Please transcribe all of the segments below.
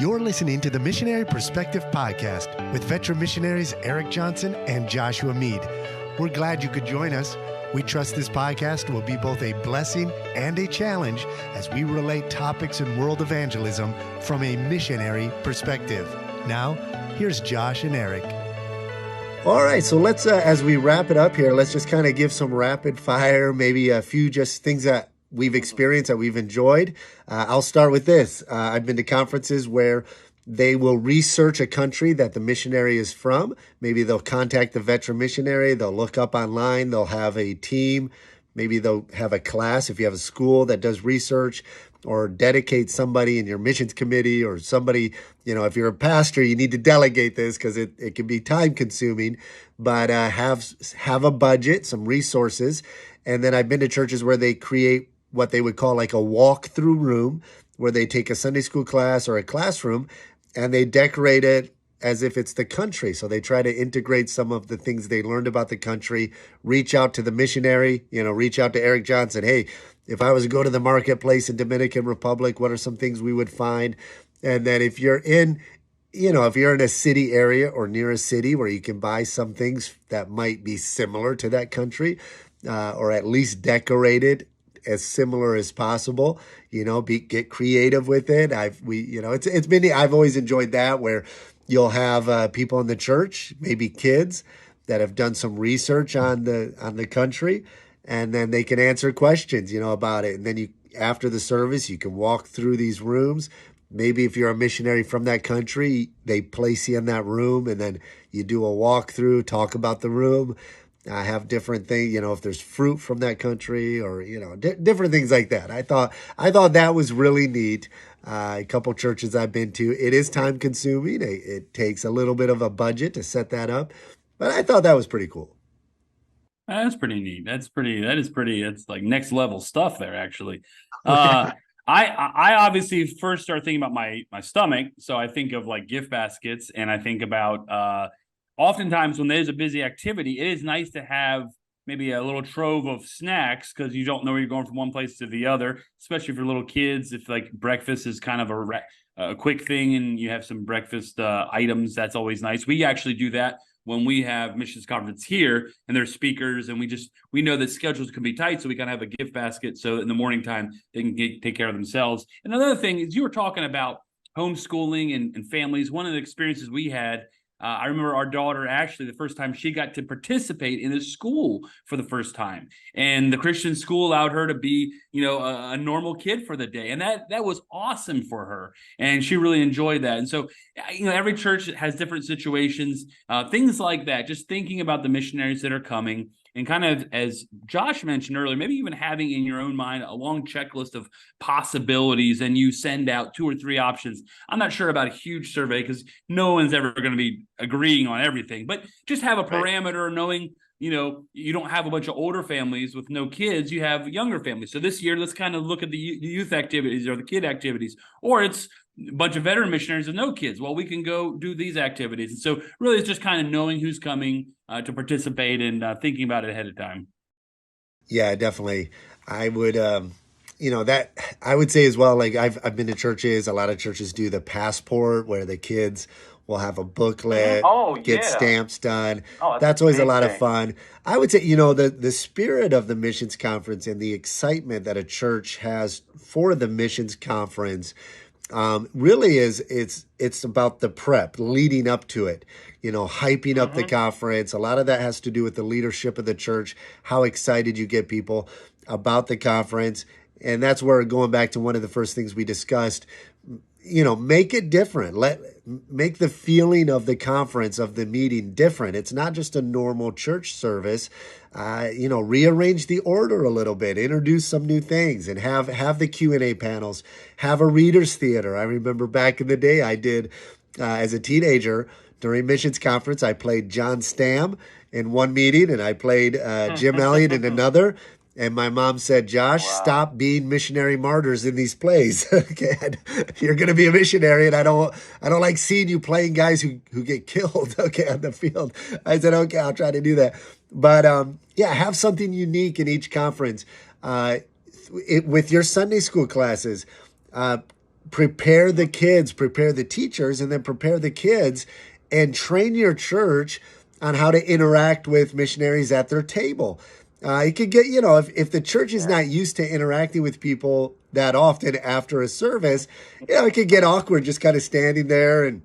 You're listening to the Missionary Perspective Podcast with veteran missionaries Eric Johnson and Joshua Mead. We're glad you could join us. We trust this podcast will be both a blessing and a challenge as we relate topics in world evangelism from a missionary perspective. Now, here's Josh and Eric. All right, so let's, as we wrap it up here, let's just kind of give some rapid fire, maybe a few just things that we've experienced that we've enjoyed. I'll start with this. I've been to conferences where they will research a country that the missionary is from. Maybe they'll contact the veteran missionary. They'll look up online. They'll have a team. Maybe they'll have a class if you have a school that does research, or dedicate somebody in your missions committee, or somebody, if you're a pastor, you need to delegate this because it can be time consuming, but have a budget, some resources. And then I've been to churches where they create what they would call like a walk-through room, where they take a Sunday school class or a classroom and they decorate it as if it's the country. So they try to integrate some of the things they learned about the country, reach out to the missionary, reach out to Eric Johnson. Hey, if I was to go to the marketplace in Dominican Republic, what are some things we would find? And then if you're in a city area or near a city where you can buy some things that might be similar to that country, or at least decorated as similar as possible, get creative with it. I've always enjoyed that, where you'll have people in the church, maybe kids that have done some research on the country, and then they can answer questions, about it. And then after the service, you can walk through these rooms. Maybe if you're a missionary from that country, they place you in that room, and then you do a walkthrough, talk about the room. I have different things, if there's fruit from that country, or, different things like that. I thought that was really neat. A couple churches I've been to, it is time consuming. It takes a little bit of a budget to set that up, but I thought that was pretty cool. That's pretty neat. It's like next level stuff there, actually. I obviously first start thinking about my stomach. So I think of like gift baskets, and I think about, oftentimes when there's a busy activity, it is nice to have maybe a little trove of snacks, because you don't know where you're going from one place to the other, especially for little kids. If like breakfast is kind of a quick thing and you have some breakfast items, that's always nice. We actually do that when we have missions conference here and there's speakers, and we know that schedules can be tight, so we kind of have a gift basket so in the morning time they can take care of themselves. And another thing is, you were talking about homeschooling and families. One of the experiences we had, I remember our daughter, Ashley, the first time she got to participate in a school for the first time. And the Christian school allowed her to be, a normal kid for the day. And that was awesome for her. And she really enjoyed that. And so, every church has different situations, things like that. Just thinking about the missionaries that are coming. And kind of, as Josh mentioned earlier, maybe even having in your own mind a long checklist of possibilities, and you send out 2 or 3 options. I'm not sure about a huge survey, because no one's ever going to be agreeing on everything, but just have a parameter, knowing, you don't have a bunch of older families with no kids, you have younger families. So this year, let's kind of look at the youth activities or the kid activities, or it's a bunch of veteran missionaries with no kids. Well, we can go do these activities. And so really it's just kind of knowing who's coming to participate, and thinking about it ahead of time. Yeah, definitely. I would, that I would say as well, like I've been to churches, a lot of churches do the passport, where the kids will have a booklet, get stamps done. That's always a lot of fun. I would say, the spirit of the missions conference and the excitement that a church has for the missions conference really it's about the prep leading up to it, hyping up the conference. A lot of that has to do with the leadership of the church, how excited you get people about the conference. And that's where, going back to one of the first things we discussed, make it different. Make the feeling of the conference, of the meeting, different. It's not just a normal church service. Rearrange the order a little bit, introduce some new things, and have the Q&A panels, have a readers theater. I remember back in the day, I did, as a teenager, during missions conference, I played John Stam in one meeting, and I played Jim Elliott in another. And my mom said, Josh, stop being missionary martyrs in these plays. Okay, you're going to be a missionary, and I don't like seeing you playing guys who get killed, okay, on the field. I said, okay, I'll try to do that. But have something unique in each conference. With your Sunday school classes, prepare the kids, prepare the teachers, and then prepare the kids and train your church on how to interact with missionaries at their table. It could get, if the church is not used to interacting with people that often after a service, it could get awkward just kind of standing there and,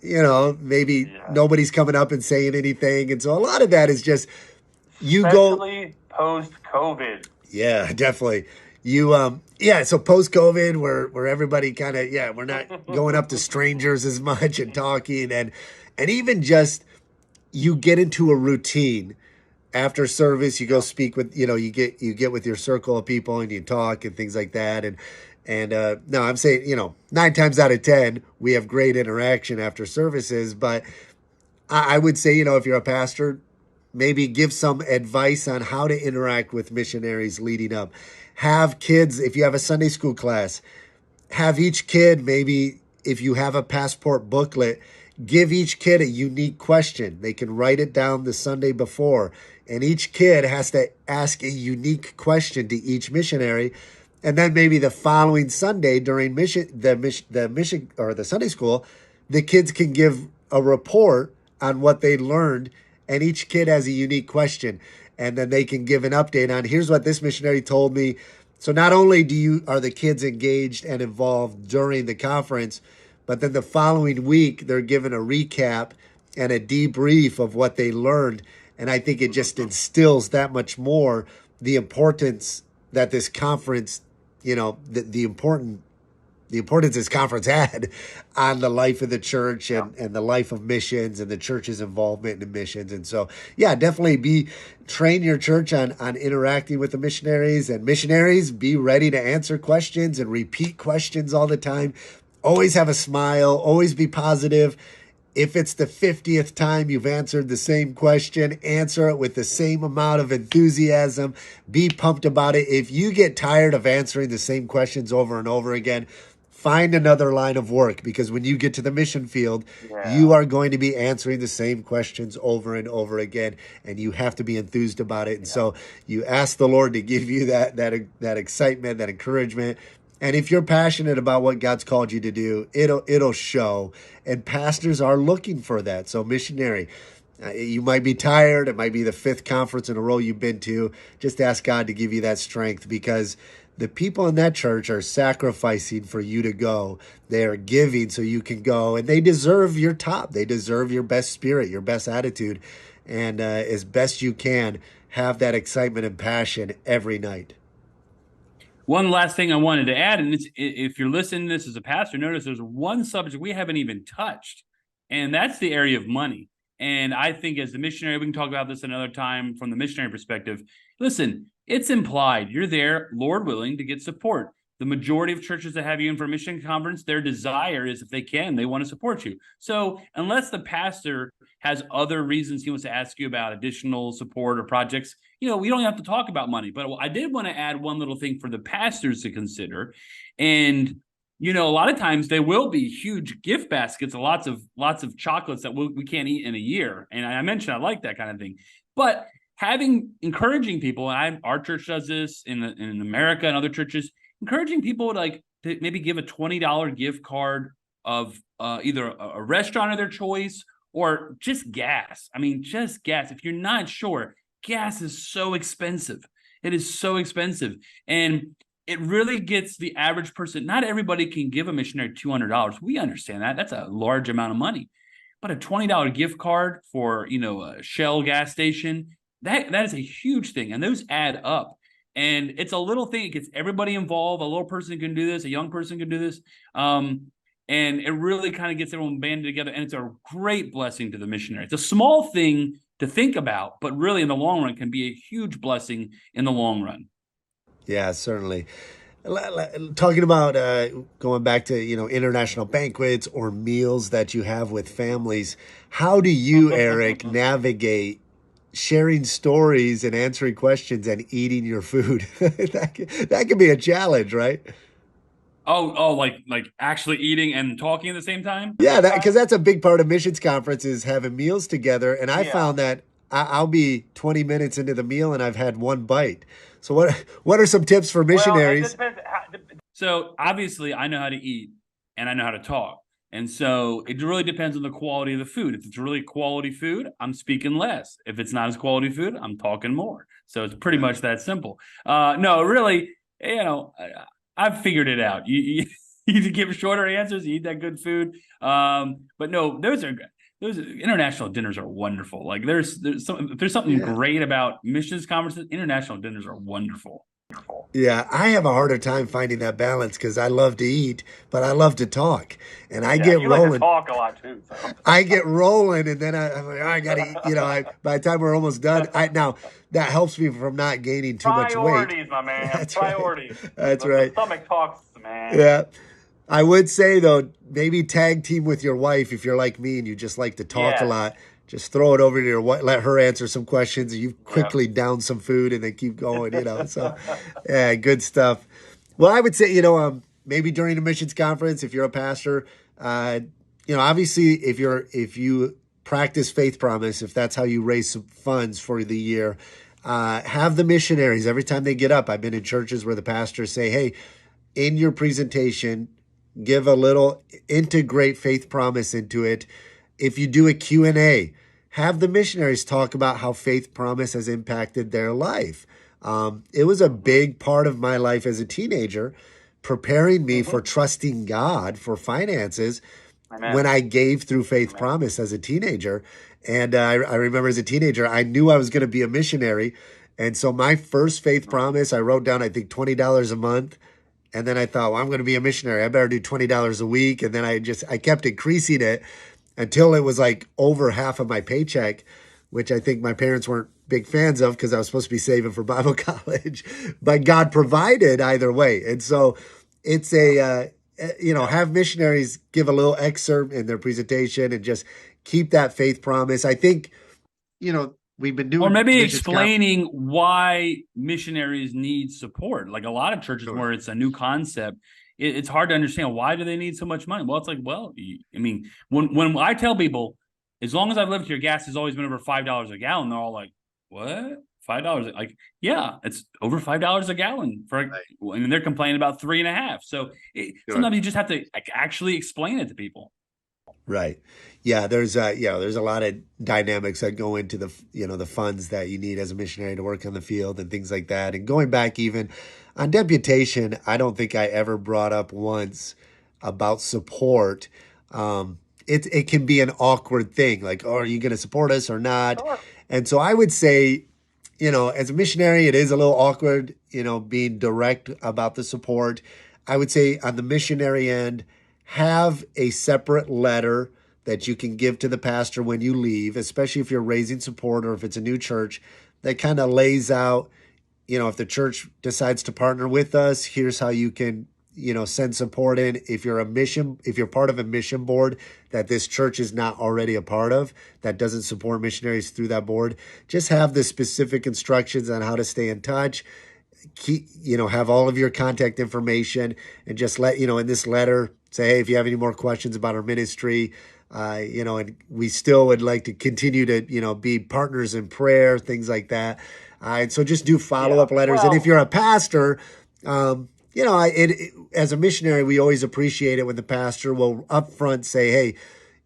maybe nobody's coming up and saying anything. And so a lot of that is just Especially post-COVID. Yeah, definitely. So post-COVID where everybody kind of, we're not going up to strangers as much and talking and even just you get into a routine. After service, you go speak with, you get with your circle of people and you talk and things like that. And no, I'm saying, 9 times out of 10, we have great interaction after services. But I would say, if you're a pastor, maybe give some advice on how to interact with missionaries leading up. Have kids, if you have a Sunday school class, have each kid, maybe if you have a passport booklet, give each kid a unique question. They can write it down the Sunday before. And each kid has to ask a unique question to each missionary. And then maybe the following Sunday during the Sunday school, the kids can give a report on what they learned. And each kid has a unique question. And then they can give an update on, here's what this missionary told me. So not only are the kids engaged and involved during the conference, but then the following week, they're given a recap and a debrief of what they learned. And I think it just instills that much more the importance that this conference, the importance this conference had on the life of the church and the life of missions and the church's involvement in missions. And so, definitely train your church on interacting with the missionaries, and missionaries be ready to answer questions and repeat questions all the time. Always have a smile, always be positive. If it's the 50th time you've answered the same question, answer it with the same amount of enthusiasm. Be pumped about it. If you get tired of answering the same questions over and over again, find another line of work, because when you get to the mission field, you are going to be answering the same questions over and over again, and you have to be enthused about it. And so you ask the Lord to give you that excitement, that encouragement. And if you're passionate about what God's called you to do, it'll show. And pastors are looking for that. So missionary, you might be tired. It might be the 5th conference in a row you've been to. Just ask God to give you that strength, because the people in that church are sacrificing for you to go. They are giving so you can go. And they deserve your top. They deserve your best spirit, your best attitude. And as best you can, have that excitement and passion every night. One last thing I wanted to add, and if you're listening to this as a pastor, notice there's one subject we haven't even touched, and that's the area of money. And I think as the missionary, we can talk about this another time from the missionary perspective. Listen, it's implied you're there, Lord willing, to get support. The majority of churches that have you in for a mission conference, their desire is, if they can, they want to support you. So unless the pastor has other reasons he wants to ask you about additional support or projects, we don't have to talk about money. But I did want to add one little thing for the pastors to consider. And, a lot of times there will be huge gift baskets, lots of chocolates that we can't eat in a year. And I mentioned I like that kind of thing. But encouraging people, and our church does this in America and other churches, encouraging people to maybe give a $20 gift card of either a restaurant of their choice or just gas. I mean, just gas. If you're not sure, gas is so expensive. It is so expensive. And it really gets the average person. Not everybody can give a missionary $200. We understand that. That's a large amount of money. But a $20 gift card for, a Shell gas station, that is a huge thing. And those add up. And it's a little thing. It gets everybody involved. A little person can do this. A young person can do this. And it really kind of gets everyone banded together. And it's a great blessing to the missionary. It's a small thing to think about, but really in the long run can be a huge blessing in the long run. Yeah, certainly. Talking about going back to, international banquets or meals that you have with families, how do you, Eric, navigate sharing stories and answering questions and eating your food? that can be a challenge, right? Oh, like actually eating and talking at the same time? Yeah, because that's a big part of missions conferences, having meals together. And I found that I'll be 20 minutes into the meal and I've had one bite. So what are some tips for missionaries? Well, it depends. So obviously I know how to eat and I know how to talk. And so it really depends on the quality of the food. If it's really quality food, I'm speaking less. If it's not as quality food, I'm talking more. So it's pretty much that simple. No, really, I've figured it out. You give shorter answers, you eat that good food. But no, those international dinners are wonderful. Like there's something great about missions conferences. International dinners are wonderful. Yeah, I have a harder time finding that balance because I love to eat, but I love to talk, and I get you rolling. like to talk a lot too. So. I get rolling, and then I'm like, oh, I gotta eat. By the time we're almost done, now that helps me from not gaining too much weight. Priorities, my man. That's Priorities. Right. That's but right. The stomach talks, man. Yeah. I would say though, maybe tag team with your wife if you're like me and you just like to talk a lot. Just throw it over to your wife, let her answer some questions, and you quickly down some food and then keep going, So, yeah, good stuff. Well, I would say, maybe during a missions conference, if you're a pastor, obviously if you practice faith promise, if that's how you raise some funds for the year, have the missionaries every time they get up. I've been in churches where the pastors say, hey, in your presentation, integrate faith promise into it. If you do a Q&A, have the missionaries talk about how faith promise has impacted their life. It was a big part of my life as a teenager, preparing me for trusting God for finances. Amen. When I gave through faith promise as a teenager. And I remember as a teenager, I knew I was going to be a missionary. And so my first faith promise, I wrote down, I think, $20 a month. And then I thought, well, I'm going to be a missionary. I better do $20 a week. And then I kept increasing it until it was like over half of my paycheck, which I think my parents weren't big fans of because I was supposed to be saving for Bible college. But God provided either way. And so it's have missionaries give a little excerpt in their presentation and just keep that faith promise. I think, we've been doing, or maybe explaining why missionaries need support. Like a lot of churches where it's a new concept, it's hard to understand, why do they need so much money? Well, it's like, when I tell people, as long as I've lived here, gas has always been over $5 a gallon. They're all like, what? $5? Like, yeah, it's over $5 a gallon and they're complaining about 3.5. So sometimes you just have to actually explain it to people. Right. Yeah. There's a lot of dynamics that go into the funds that you need as a missionary to work on the field and things like that. And going back even on deputation, I don't think I ever brought up once about support. It can be an awkward thing. Like, are you going to support us or not? Sure. And so I would say, as a missionary, it is a little awkward, being direct about the support. I would say on the missionary end, have a separate letter that you can give to the pastor when you leave, especially if you're raising support or if it's a new church, that kind of lays out, if the church decides to partner with us, here's how you can, send support in. If you're part of a mission board that this church is not already a part of, that doesn't support missionaries through that board, just have the specific instructions on how to stay in touch. Have all of your contact information and just let, in this letter, say, hey, if you have any more questions about our ministry, and we still would like to continue to, be partners in prayer, things like that. And so just do follow-up letters. And if you're a pastor, as a missionary, we always appreciate it when the pastor will upfront say, hey,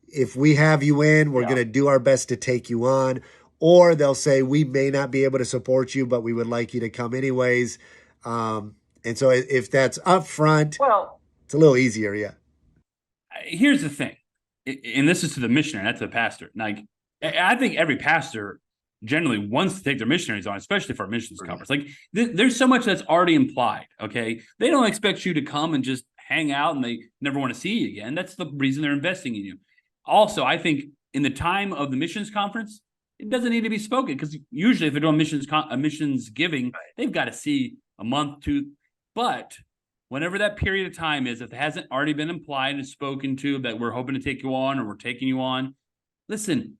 if we have you in, we're going to do our best to take you on. Or they'll say, we may not be able to support you, but we would like you to come anyways. And so if that's upfront, it's a little easier, yeah. Here's the thing, and this is to the missionary, not to the pastor. Like, I think every pastor generally wants to take their missionaries on, especially for a missions conference. Like, there's so much that's already implied, okay? They don't expect you to come and just hang out and they never want to see you again. That's the reason they're investing in you. Also, I think in the time of the missions conference, it doesn't need to be spoken, because usually if they're doing missions giving, they've got to see a month, two. But whenever that period of time is, if it hasn't already been implied and spoken to that we're hoping to take you on or we're taking you on, listen,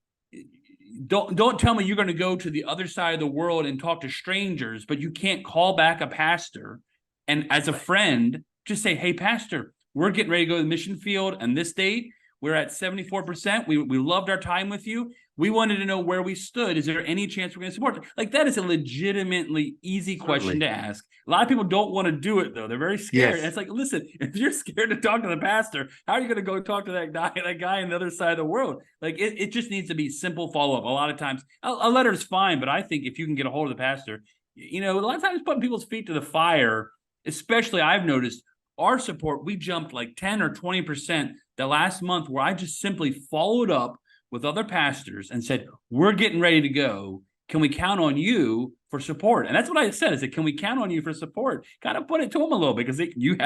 don't tell me you're going to go to the other side of the world and talk to strangers, but you can't call back a pastor and as a friend, just say, hey, pastor, we're getting ready to go to the mission field on this date. We're at 74%. We loved our time with you. We wanted to know where we stood. Is there any chance we're going to support? Like, that is a legitimately easy question to ask. A lot of people don't want to do it, though. They're very scared. Yes. And it's like, listen, if you're scared to talk to the pastor, how are you going to go talk to that guy on the other side of the world? Like, it just needs to be simple follow-up. A lot of times, a letter is fine, but I think if you can get a hold of the pastor, a lot of times putting people's feet to the fire, especially I've noticed, our support, we jumped like 10 or 20% the last month, where I just simply followed up with other pastors and said, we're getting ready to go. Can we count on you for support? And that's what I said. I said, can we count on you for support? Kind of put it to them a little bit, because you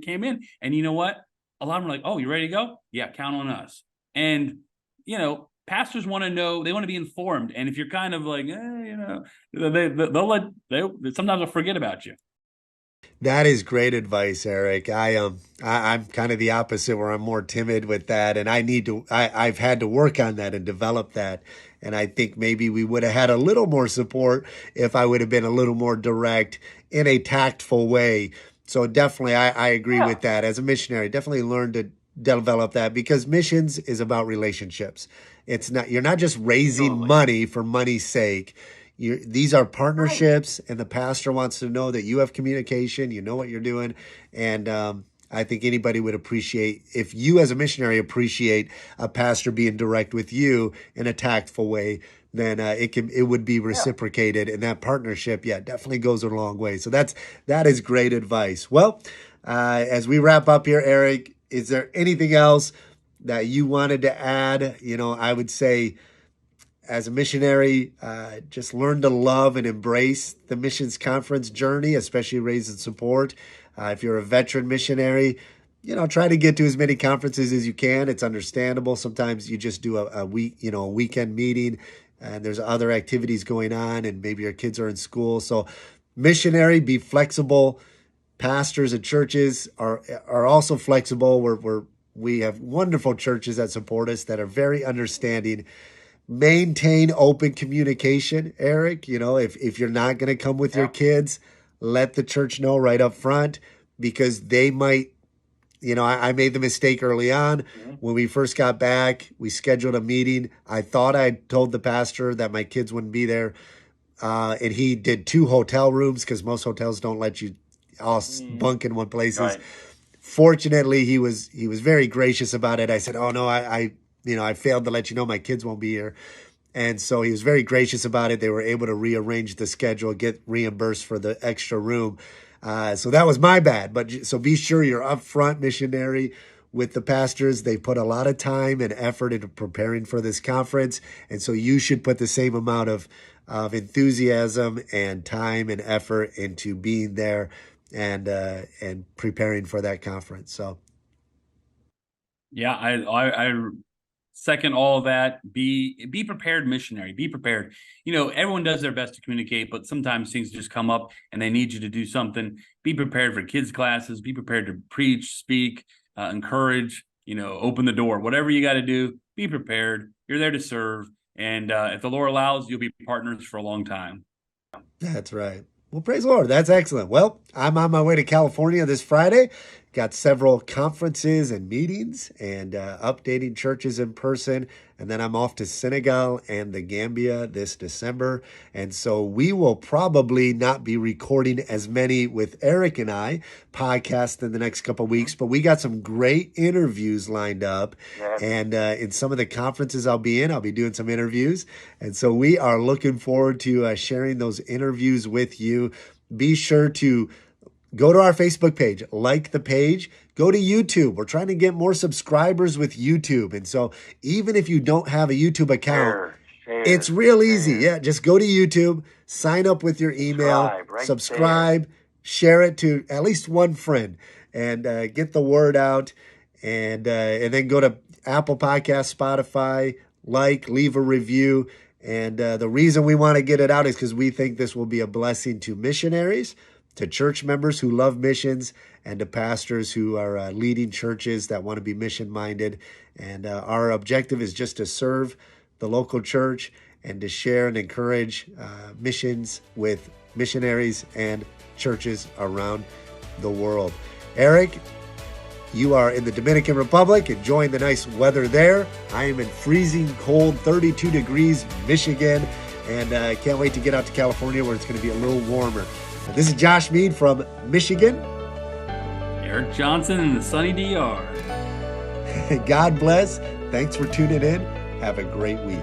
came in, and you know what? A lot of them are like, oh, you ready to go? Yeah, count on us. And, pastors want to know, they want to be informed. And if you're kind of like, sometimes they'll forget about you. That is great advice, Eric. I'm kind of the opposite, where I'm more timid with that, and I've had to work on that and develop that. And I think maybe we would have had a little more support if I would have been a little more direct in a tactful way. So definitely, I agree with that. As a missionary, definitely learn to develop that, because missions is about relationships. You're not just raising money for money's sake. These are partnerships, and the pastor wants to know that you have communication, you know what you're doing. And I think anybody would appreciate, if you as a missionary appreciate a pastor being direct with you in a tactful way, then it would be reciprocated. And that partnership, definitely goes a long way. So that is great advice. Well, as we wrap up here, Eric, is there anything else that you wanted to add? I would say, as a missionary, just learn to love and embrace the missions conference journey, especially raising support. If you're a veteran missionary, try to get to as many conferences as you can. It's understandable. Sometimes you just do a weekend meeting, and there's other activities going on, and maybe your kids are in school. So missionary, be flexible. Pastors and churches are also flexible. We have wonderful churches that support us, that are very understanding. Maintain open communication, Eric. If you're not going to come with your kids, let the church know right up front, because they might, I made the mistake early on. When we first got back, we scheduled a meeting. I thought I told the pastor that my kids wouldn't be there. And he did 2 hotel rooms, because most hotels don't let you all bunk in one places. Right. Fortunately, he was very gracious about it. I said, oh no, I failed to let you know my kids won't be here. And so he was very gracious about it. They were able to rearrange the schedule, get reimbursed for the extra room. So that was my bad. So be sure you're upfront, missionary, with the pastors. They put a lot of time and effort into preparing for this conference. And so you should put the same amount of enthusiasm and time and effort into being there and preparing for that conference. So. Yeah, I second all of that. Be prepared, missionary. Be prepared. Everyone does their best to communicate, but sometimes things just come up and they need you to do something. Be prepared for kids' classes. Be prepared to preach, speak, encourage, open the door. Whatever you got to do, be prepared. You're there to serve. And if the Lord allows, you'll be partners for a long time. That's right. Well, praise the Lord. That's excellent. Well, I'm on my way to California this Friday. Got several conferences and meetings, and updating churches in person. And then I'm off to Senegal and the Gambia this December. And so we will probably not be recording as many with Eric and I podcasts in the next couple of weeks, but we got some great interviews lined up. And in some of the conferences I'll be doing some interviews. And so we are looking forward to sharing those interviews with you. Be sure to go to our Facebook page, like the page, go to YouTube. We're trying to get more subscribers with YouTube. And so even if you don't have a YouTube account, it's real easy. Yeah, just go to YouTube, sign up with your email, subscribe, share it to at least one friend, and get the word out. And then go to Apple Podcasts, Spotify, leave a review. And the reason we want to get it out is because we think this will be a blessing to missionaries, to church members who love missions, and to pastors who are leading churches that want to be mission-minded. And our objective is just to serve the local church and to share and encourage missions with missionaries and churches around the world. Eric, you are in the Dominican Republic, enjoying the nice weather there. I am in freezing cold, 32 degrees, Michigan, and can't wait to get out to California where it's going to be a little warmer. This is Josh Mead from Michigan. Eric Johnson in the sunny DR. God bless. Thanks for tuning in. Have a great week.